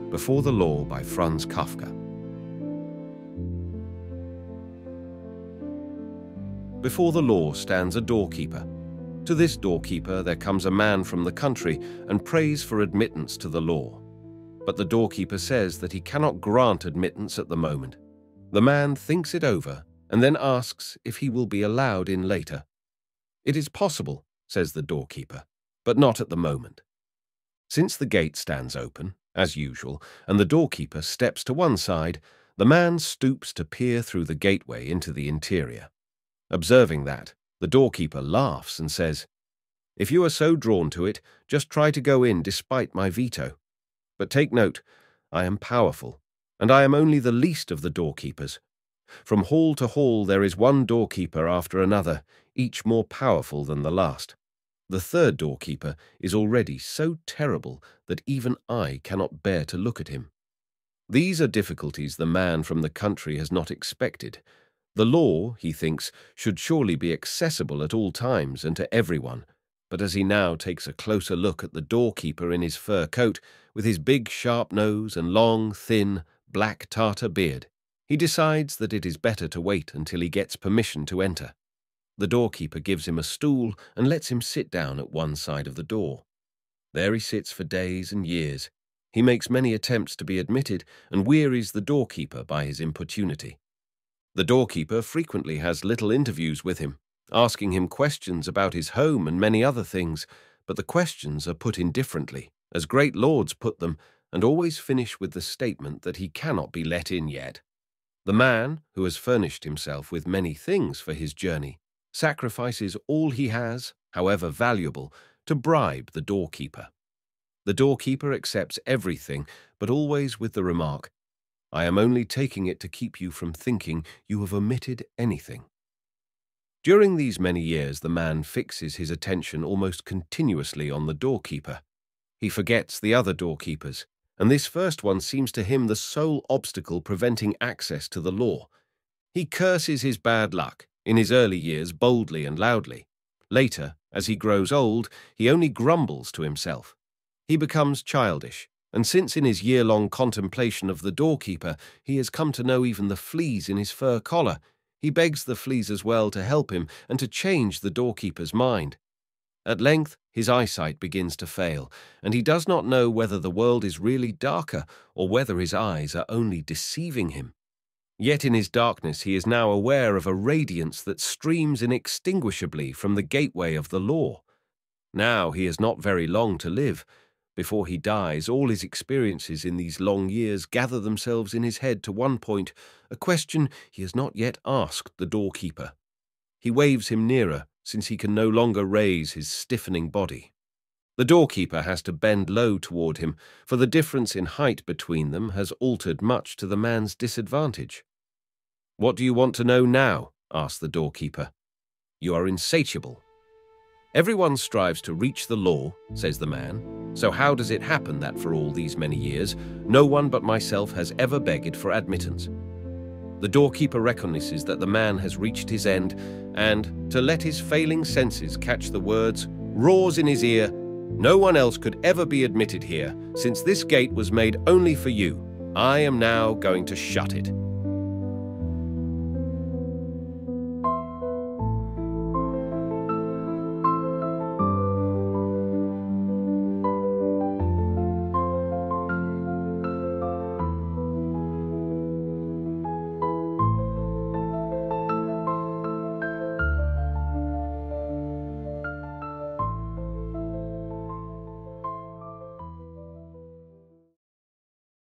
Before the Law by Franz Kafka. Before the law stands a doorkeeper. To this doorkeeper there comes a man from the country and prays for admittance to the law. But the doorkeeper says that he cannot grant admittance at the moment. The man thinks it over and then asks if he will be allowed in later. It is possible, says the doorkeeper, but not at the moment. Since the gate stands open, as usual, and the doorkeeper steps to one side, the man stoops to peer through the gateway into the interior. Observing that, the doorkeeper laughs and says, "If you are so drawn to it, just try to go in despite my veto. But take note, I am powerful, and I am only the least of the doorkeepers. From hall to hall there is one doorkeeper after another, each more powerful than the last. The third doorkeeper is already so terrible that even I cannot bear to look at him." These are difficulties the man from the country has not expected. The law, he thinks, should surely be accessible at all times and to everyone, but as he now takes a closer look at the doorkeeper in his fur coat, with his big sharp nose and long, thin, black Tartar beard, he decides that it is better to wait until he gets permission to enter. The doorkeeper gives him a stool and lets him sit down at one side of the door. There he sits for days and years. He makes many attempts to be admitted and wearies the doorkeeper by his importunity. The doorkeeper frequently has little interviews with him, asking him questions about his home and many other things, but the questions are put indifferently, as great lords put them, and always finish with the statement that he cannot be let in yet. The man, who has furnished himself with many things for his journey, sacrifices all he has, however valuable, to bribe the doorkeeper. The doorkeeper accepts everything, but always with the remark, "I am only taking it to keep you from thinking you have omitted anything." During these many years, the man fixes his attention almost continuously on the doorkeeper. He forgets the other doorkeepers, and this first one seems to him the sole obstacle preventing access to the law. He curses his bad luck, in his early years boldly and loudly. Later, as he grows old, he only grumbles to himself. He becomes childish, and since in his year-long contemplation of the doorkeeper he has come to know even the fleas in his fur collar, he begs the fleas as well to help him and to change the doorkeeper's mind. At length his eyesight begins to fail, and he does not know whether the world is really darker or whether his eyes are only deceiving him. Yet in his darkness he is now aware of a radiance that streams inextinguishably from the gateway of the law. Now he has not very long to live. Before he dies, all his experiences in these long years gather themselves in his head to one point, a question he has not yet asked the doorkeeper. He waves him nearer, since he can no longer raise his stiffening body. The doorkeeper has to bend low toward him, for the difference in height between them has altered much to the man's disadvantage. "What do you want to know now?" asks the doorkeeper. "You are insatiable." "Everyone strives to reach the law," says the man. "So how does it happen that for all these many years, no one but myself has ever begged for admittance?" The doorkeeper recognizes that the man has reached his end, and, to let his failing senses catch the words, roars in his ear, "No one else could ever be admitted here, since this gate was made only for you. I am now going to shut it."